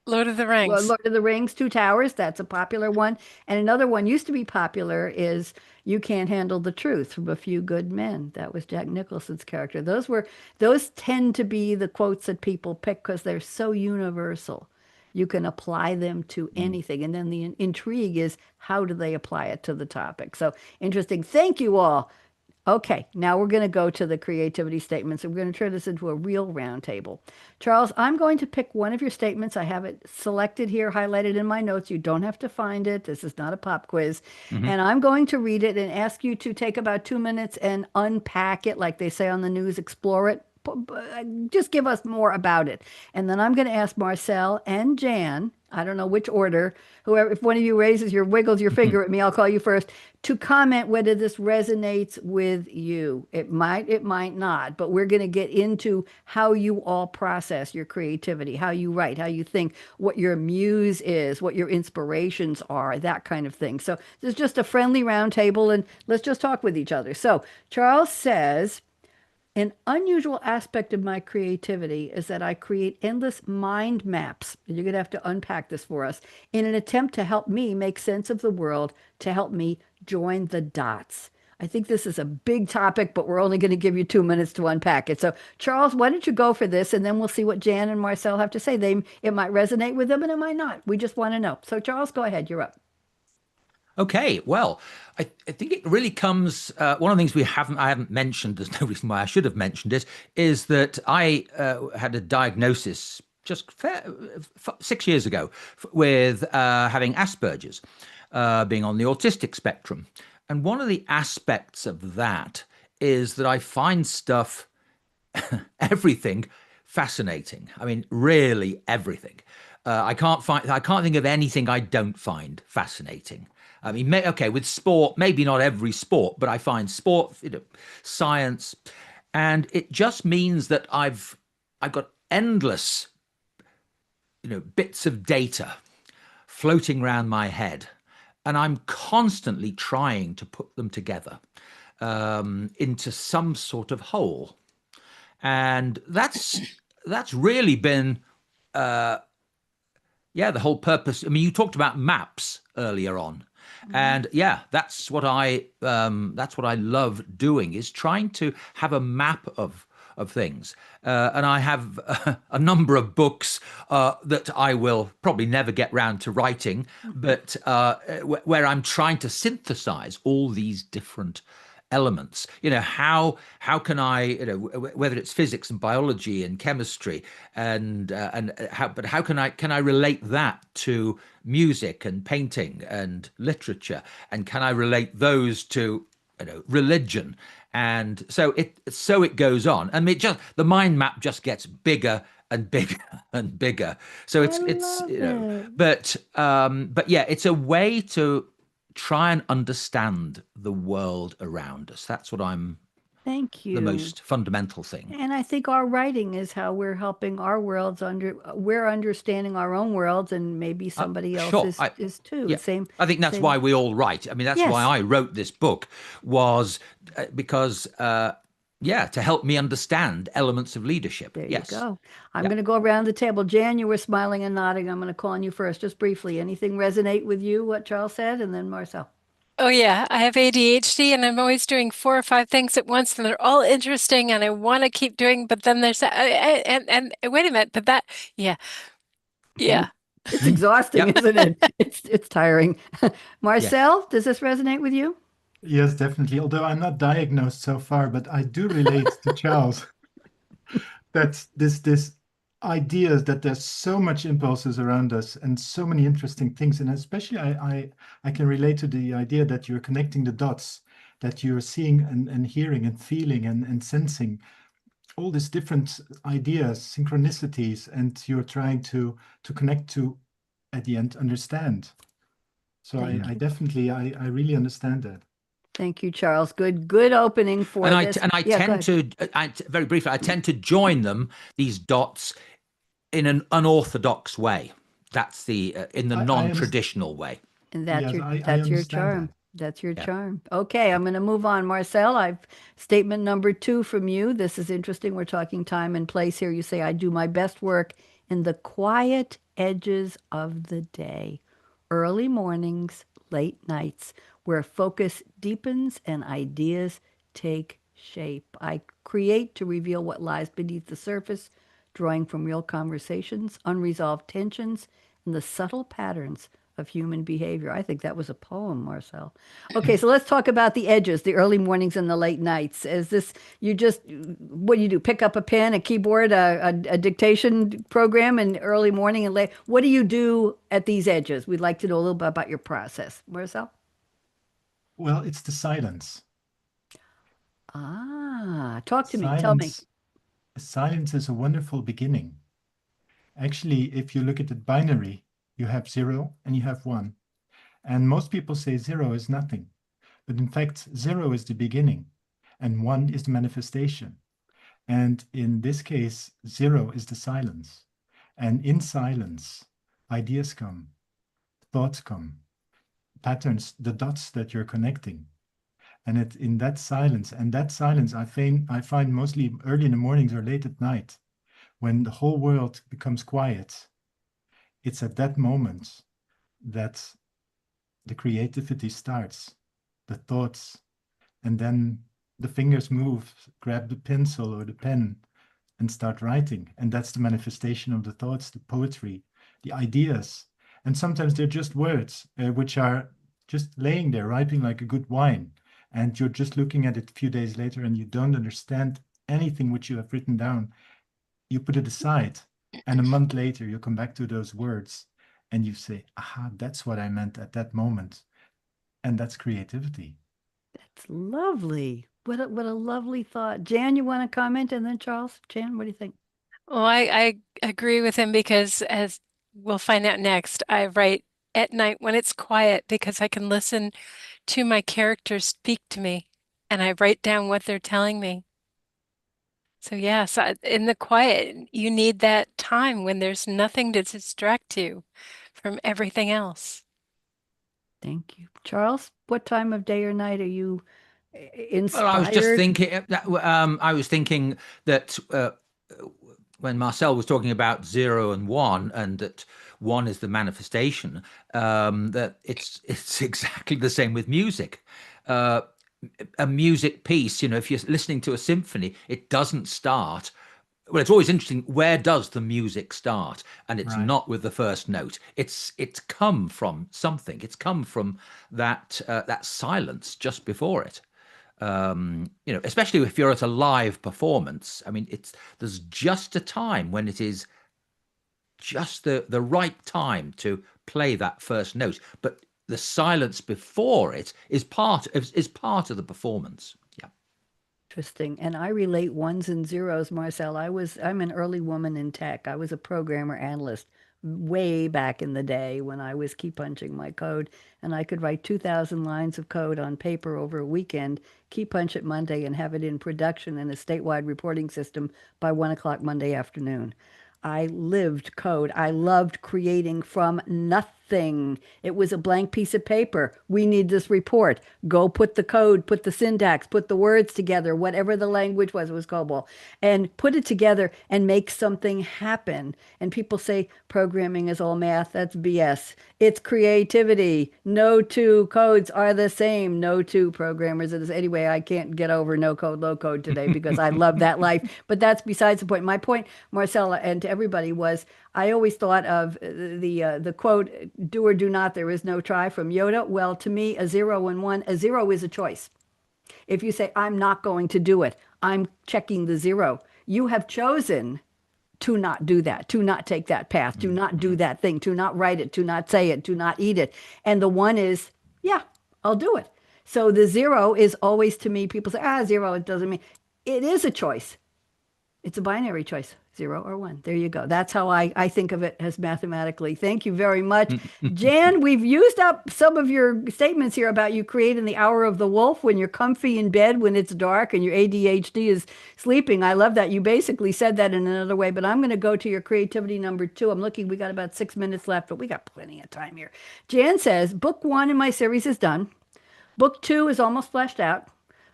Lord of the Rings. Lord of the Rings, Two Towers. That's a popular one. And another one used to be popular is You Can't Handle the Truth from A Few Good Men. That was Jack Nicholson's character. Those tend to be the quotes that people pick because they're so universal. You can apply them to anything. And then the intrigue is how do they apply it to the topic? So interesting. Thank you all. Okay, now we're going to go to the creativity statements. We're going to turn this into a real roundtable. Charles, I'm going to pick one of your statements. I have it selected here, highlighted in my notes. You don't have to find it. This is not a pop quiz. And I'm going to read it and ask you to take about 2 minutes and unpack it, like they say on the news, explore it. Just give us more about it. And then I'm going to ask Marcel and Jan, I don't know which order, whoever, if one of you wiggles your finger at me, I'll call you first, to comment whether this resonates with you. It might not, but we're going to get into how you all process your creativity, how you write, how you think, what your muse is, what your inspirations are, that kind of thing. So this is just a friendly roundtable, and let's just talk with each other. So Charles says, an unusual aspect of my creativity is that I create endless mind maps. You're going to have to unpack this for us in an attempt to help me make sense of the world, to help me join the dots. I think this is a big topic, but we're only going to give you 2 minutes to unpack it. So, Charles, why don't you go for this, and then we'll see what Jan and Marcel have to say. It might resonate with them, and it might not. We just want to know. So, Charles, go ahead. You're up. Okay, well, I think it really comes. One of the things I haven't mentioned. There's no reason why I should have mentioned it. Is that I had a diagnosis just 6 years ago with having Asperger's, being on the autistic spectrum, and one of the aspects of that is that I find stuff, everything, fascinating. I mean, really everything. I can't think of anything I don't find fascinating. I mean, okay, with sport, maybe not every sport, but I find sport, science, and it just means that I've got endless, bits of data floating around my head, and I'm constantly trying to put them together into some sort of whole, and that's really been the whole purpose. I mean, you talked about maps earlier on, and yeah, that's what I love doing, is trying to have a map of things. And I have a number of books that I will probably never get round to writing, but where I'm trying to synthesize all these different elements. How can I, whether it's physics and biology and chemistry, and how can I relate that to music and painting and literature, and can I relate those to religion? And so it goes on, and the mind map just gets bigger and bigger and bigger. So I love it. but yeah, it's a way to try and understand the world around us. That's what I'm Thank the you. most fundamental thing. And I think our writing is how we're helping we're understanding our own worlds, and maybe somebody else Sure, is too. yeah, Same, I think that's why same. we all write. I mean, that's why Yes, I wrote this book, was because yeah, to help me understand elements of leadership. there you Yes, go. I'm yeah. going to go around the table. Jan, you were smiling and nodding. I'm going to call on you first, just briefly. Anything resonate with you, what Charles said, and then Marcel. Oh yeah, I have ADHD and I'm always doing 4 or 5 things at once and they're all interesting and I want to keep doing, but then there's and wait a minute, but that yeah, yeah. It's exhausting, Yep. isn't it? It's tiring. Yes. Marcel, does this resonate with you? Yes, definitely. Although I'm not diagnosed so far, but I do relate to Charles. That's this ideas that there's so much impulses around us and so many interesting things. And especially I can relate to the idea that you're connecting the dots, that you're seeing and hearing and feeling and sensing all these different ideas, synchronicities, and you're trying to connect to, at the end, understand. So Thank I you. definitely I really understand that. Thank you, Charles. Good opening for this. And I Yeah, go tend ahead. to, very briefly, I tend to join these dots in an unorthodox way. That's in the I understand. non-traditional way. And Yes, I that's your understand charm. that. That's your Yeah. charm. Okay, I'm going to move on. Marcel, I've statement number 2 from you. This is interesting. We're talking time and place here. You say, I do my best work in the quiet edges of the day, early mornings, late nights, where focus deepens and ideas take shape. I create to reveal what lies beneath the surface, drawing from real conversations, unresolved tensions, and the subtle patterns of human behavior. I think that was a poem, Marcel. Okay, so let's talk about the edges, the early mornings and the late nights. Is this, what do you do? Pick up a pen, a keyboard, a dictation program in early morning and late? What do you do at these edges? We'd like to know a little bit about your process. Marcel? Well, it's the silence. Ah, talk to me. Tell me. Silence is a wonderful beginning. Actually, if you look at it binary, you have 0 and you have 1. And most people say 0 is nothing. But in fact, 0 is the beginning and 1 is the manifestation. And in this case, 0 is the silence. And in silence, ideas come, thoughts come, patterns, the dots that you're connecting. And in that silence, I find mostly early in the mornings or late at night, when the whole world becomes quiet, it's at that moment that the creativity starts, the thoughts, and then the fingers move, grab the pencil or the pen and start writing. And that's the manifestation of the thoughts, the poetry, the ideas. And sometimes they're just words, which are just laying there, ripening like a good wine. And you're just looking at it a few days later and you don't understand anything which you have written down. You put it aside. And a month later, you come back to those words and you say, aha, that's what I meant at that moment. And that's creativity. It's lovely. What a lovely thought. Jan, you want to comment? And then Charles? Jan, what do you think? Well, I agree with him because, as we'll find out next, I write at night when it's quiet because I can listen to my characters speak to me and I write down what they're telling me. So, yes, in the quiet, you need that time when there's nothing to distract you from everything else. Thank you. Charles, what time of day or night are you Well, I was just inspired? thinking I was thinking that when Marcel was talking about 0 and 1, and that 1 is the manifestation, that it's exactly the same with music. Uh, a music piece, if you're listening to a symphony, it doesn't start. Well, it's always interesting, where does the music start? And it's Right. not with the first note. It's come from something. It's come from that silence just before it. Especially if you're at a live performance. I mean, there's just a time when it is just the right time to play that first note, but the silence before it is part of the performance. Yeah. Interesting. And I relate ones and zeros, Marcel. I'm an early woman in tech. I was a programmer analyst way back in the day when I was key punching my code, and I could write 2,000 lines of code on paper over a weekend, key punch it Monday, and have it in production in a statewide reporting system by 1 o'clock Monday afternoon. I lived code. I loved creating from nothing. It was a blank piece of paper. We need this report. Go put the code, put the syntax, put the words together, whatever the language was, it was COBOL, and put it together and make something happen. And people say programming is all math. That's BS. It's creativity. No two codes are the same. No two programmers are the same. Anyway, I can't get over no code, low code today because I love that life. But that's besides the point. My point, Marcella, and to everybody was I always thought of the quote, do or do not, there is no try from Yoda. Well, to me, a 0 and 1, a 0 is a choice. If you say, I'm not going to do it, I'm checking the 0. You have chosen to not do that, to not take that path, to not do that thing, to not write it, to not say it, to not eat it. And the 1 is, yeah, I'll do it. So the 0 is always, to me, people say, 0, it doesn't mean. It is a choice. It's a binary choice, 0 or 1. There you go. That's how I think of it as mathematically. Thank you very much. Jan, we've used up some of your statements here about you creating the hour of the wolf when you're comfy in bed, when it's dark and your ADHD is sleeping. I love that. You basically said that in another way, but I'm going to go to your creativity number 2. I'm looking, we got about 6 minutes left, but we got plenty of time here. Jan says, book 1 in my series is done. Book 2 is almost fleshed out.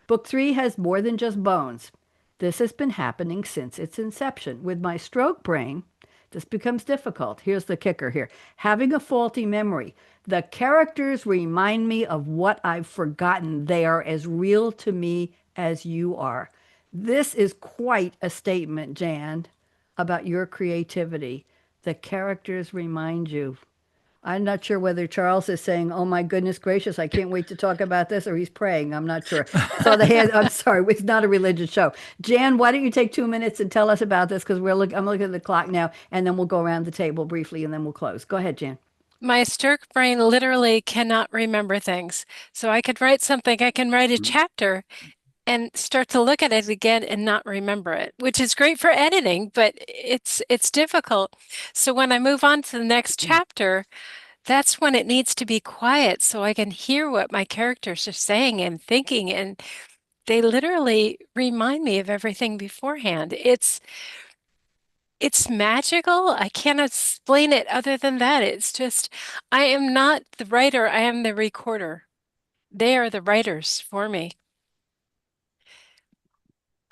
Book 3 has more than just bones. This has been happening since its inception. With my stroke brain, this becomes difficult. Here's the kicker here. Having a faulty memory. The characters remind me of what I've forgotten. They are as real to me as you are. This is quite a statement, Jan, about your creativity. The characters remind you. I'm not sure whether Charles is saying, "Oh my goodness gracious, I can't wait to talk about this," or he's praying. I'm not sure. So the hand. I'm sorry, it's not a religious show. Jan, why don't you take 2 minutes and tell us about this? Because I'm looking at the clock now, and then we'll go around the table briefly, and then we'll close. Go ahead, Jan. My stroke brain literally cannot remember things. So I could write something, I can write a chapter and start to look at it again and not remember it, which is great for editing, but it's difficult. So when I move on to the next chapter, that's when it needs to be quiet so I can hear what my characters are saying and thinking, and they literally remind me of everything beforehand. It's magical. I can't explain it other than that. It's just, I am not the writer, I am the recorder. They are the writers for me.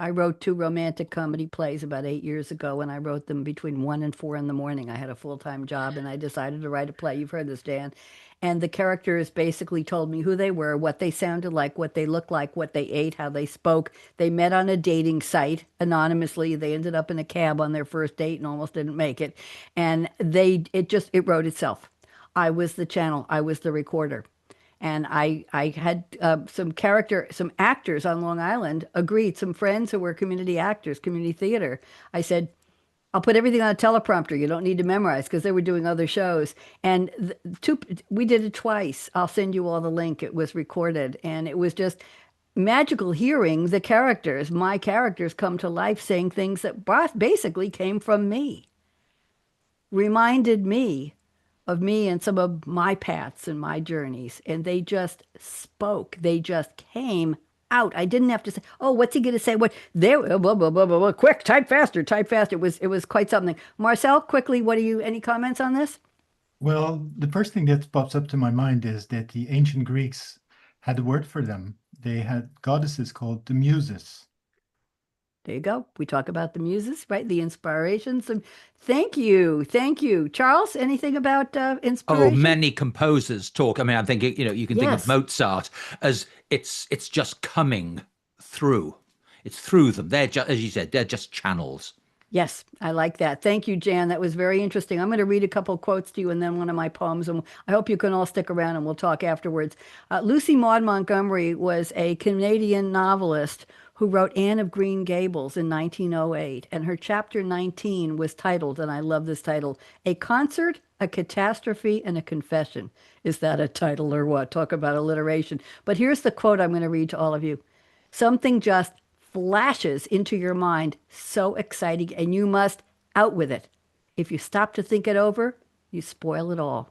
I wrote 2 romantic comedy plays about 8 years ago, and I wrote them between 1 and 4 in the morning. I had a full-time job, and I decided to write a play. You've heard this, Dan. And the characters basically told me who they were, what they sounded like, what they looked like, what they ate, how they spoke. They met on a dating site anonymously. They ended up in a cab on their first date and almost didn't make it. And it wrote itself. I was the channel. I was the recorder. And I had some actors on Long Island agreed, some friends who were community actors, community theater. I said, I'll put everything on a teleprompter. You don't need to memorize because they were doing other shows. And we did it twice. I'll send you all the link. It was recorded, and it was just magical hearing the characters, my characters, come to life saying things that basically came from me, reminded me of me and some of my paths and my journeys. And they just spoke. They just came out. I didn't have to say, "Oh, what's he going to say?" What there? Blah, blah, blah, blah, blah. Quick, type faster, type faster. It was quite something. Marcel, quickly, any comments on this? Well, the first thing that pops up to my mind is that the ancient Greeks had a word for them. They had goddesses called the Muses. There you go. We talk about the muses, right? The inspirations. And thank you. Thank you. Charles, anything about Oh, inspiration? many composers talk. I mean, I'm thinking, you can think of Yes. Mozart as it's just coming through. It's through them. They're just, as you said, they're just channels. Yes, I like that. Thank you, Jan. That was very interesting. I'm going to read a couple quotes to you and then one of my poems, and I hope you can all stick around and we'll talk afterwards. Lucy Maud Montgomery was a Canadian novelist who wrote Anne of Green Gables in 1908, and her chapter 19 was titled, and I love this title, A Concert, a Catastrophe, and a Confession. Is that a title or what? Talk about alliteration. But here's the quote I'm going to read to all of you. Something just flashes into your mind, so exciting, and you must out with it. If you stop to think it over, you spoil it all.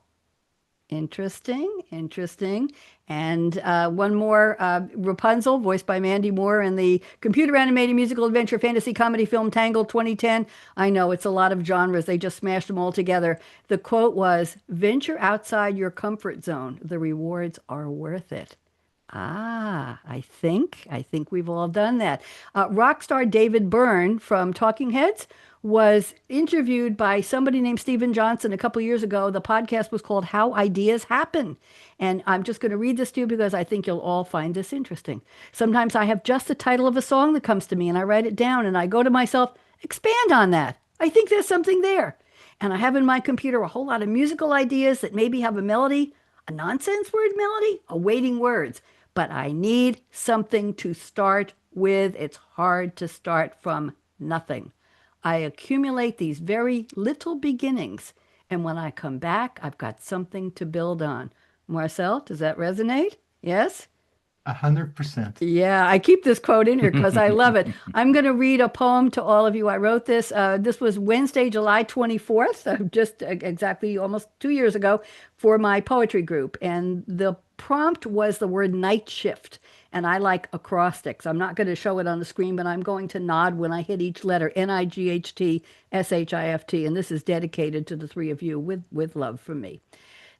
Interesting, interesting. And one more, Rapunzel, voiced by Mandy Moore in the computer animated musical adventure fantasy comedy film Tangled 2010. I know it's a lot of genres. They just smashed them all together. The quote was, "Venture outside your comfort zone. The rewards are worth it." I think we've all done that. Rock star David Byrne from Talking Heads was interviewed by somebody named Stephen Johnson a couple years ago. The podcast was called How Ideas Happen. And I'm just going to read this to you because I think you'll all find this interesting. Sometimes I have just the title of a song that comes to me and I write it down and I go to myself, expand on that. I think there's something there. And I have in my computer a whole lot of musical ideas that maybe have a melody, a nonsense word melody, awaiting words. But I need something to start with. It's hard to start from nothing. I accumulate these very little beginnings. And when I come back, I've got something to build on. Marcel, does that resonate? Yes? 100%. Yeah, I keep this quote in here because I love it. I'm going to read a poem to all of you. I wrote this. This was Wednesday, July 24th, just exactly almost 2 years ago for my poetry group. And the prompt was the word night shift. And I like acrostics. I'm not going to show it on the screen, but I'm going to nod when I hit each letter, Nightshifts. And this is dedicated to the three of you with love from me.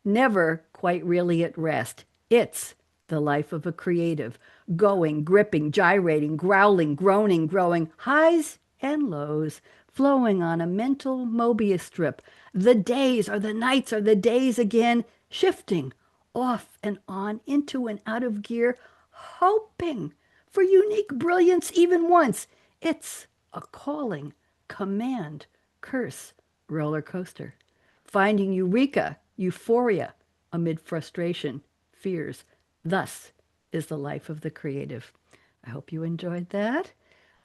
Never quite really at rest. It's the life of a creative, going, gripping, gyrating, growling, groaning, growing, highs and lows, flowing on a mental Mobius strip. The days are the nights are the days again, shifting off and on, into and out of gear, hoping for unique brilliance even once. It's a calling, command, curse, roller coaster. Finding eureka, euphoria, amid frustration, fears. Thus is the life of the creative. I hope you enjoyed that.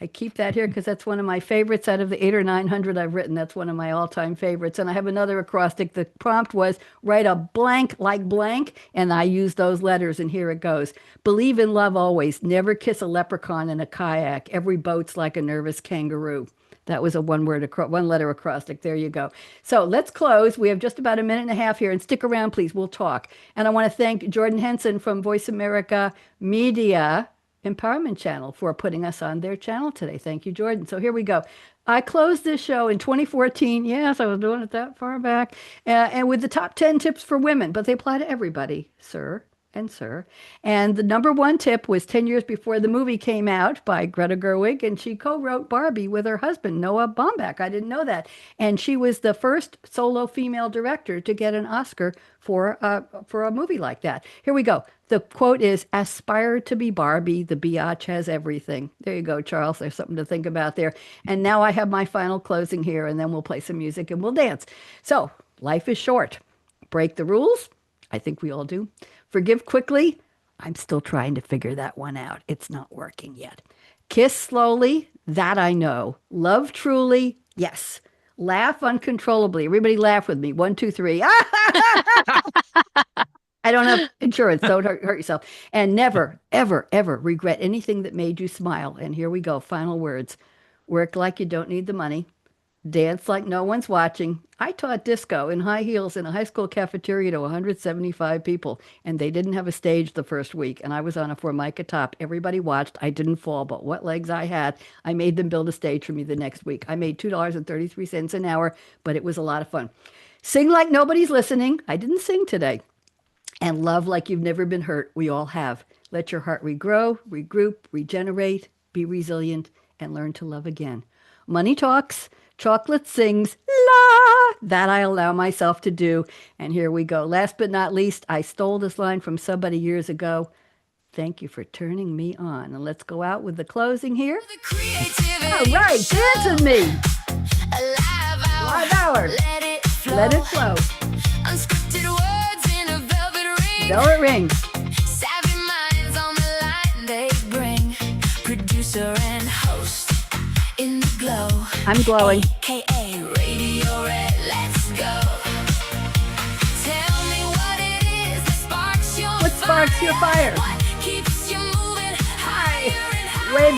I keep that here because that's one of my favorites out of the 800 or 900 I've written. That's one of my all-time favorites. And I have another acrostic. The prompt was write a blank like blank, and I used those letters, and here it goes. Believe in love always. Never kiss a leprechaun in a kayak. Every boat's like a nervous kangaroo. That was a one-letter acrostic. There you go. So let's close. We have just about a minute and a half here, and stick around, please. We'll talk. And I want to thank Jordan Henson from Voice America Media Empowerment Channel for putting us on their channel today. Thank you, Jordan. So here we go. I closed this show in 2014. Yes, I was doing it that far back. And with the top 10 tips for women, but they apply to everybody, sir. And the number one tip was 10 years before the movie came out by Greta Gerwig, and she co-wrote Barbie with her husband, Noah Baumbach. I didn't know that. And she was the first solo female director to get an Oscar for a movie like that. Here we go. The quote is, aspire to be Barbie, the biatch has everything. There you go, Charles. There's something to think about there. And now I have my final closing here, and then we'll play some music and we'll dance. So life is short. Break the rules. I think we all do. Forgive quickly. I'm still trying to figure that one out. It's not working yet. Kiss slowly. That I know. Love truly. Yes. Laugh uncontrollably. Everybody laugh with me. 1, 2, 3. I don't have insurance. Don't hurt yourself. And never, ever, ever regret anything that made you smile. And here we go. Final words. Work like you don't need the money. Dance like no one's watching. I taught disco in high heels in a high school cafeteria to 175 people, and they didn't have a stage the first week, and I was on a Formica top. Everybody watched. I didn't fall, but what legs I had. I made them build a stage for me the next week. I made $2.33 an hour, but it was a lot of fun. Sing like nobody's listening. I didn't sing today. And love like you've never been hurt. We all have. Let your heart regrow, regroup, regenerate, be resilient, and learn to love again. Money talks. Chocolate sings, la, that I allow myself to do. And here we go. Last but not least, I stole this line from somebody years ago. Thank you for turning me on. And let's go out with the closing here. The creativity All right, show. dance with me. A live hour. Let it flow. Let it flow. Unscripted words in a velvet ring. Velvet ring. Savvy minds on the line they bring. Producer and host in the glow. I'm glowing. akaRadioRed, let's go. Tell me what it is that sparks your What sparks your fire? What keeps you moving higher and higher? Way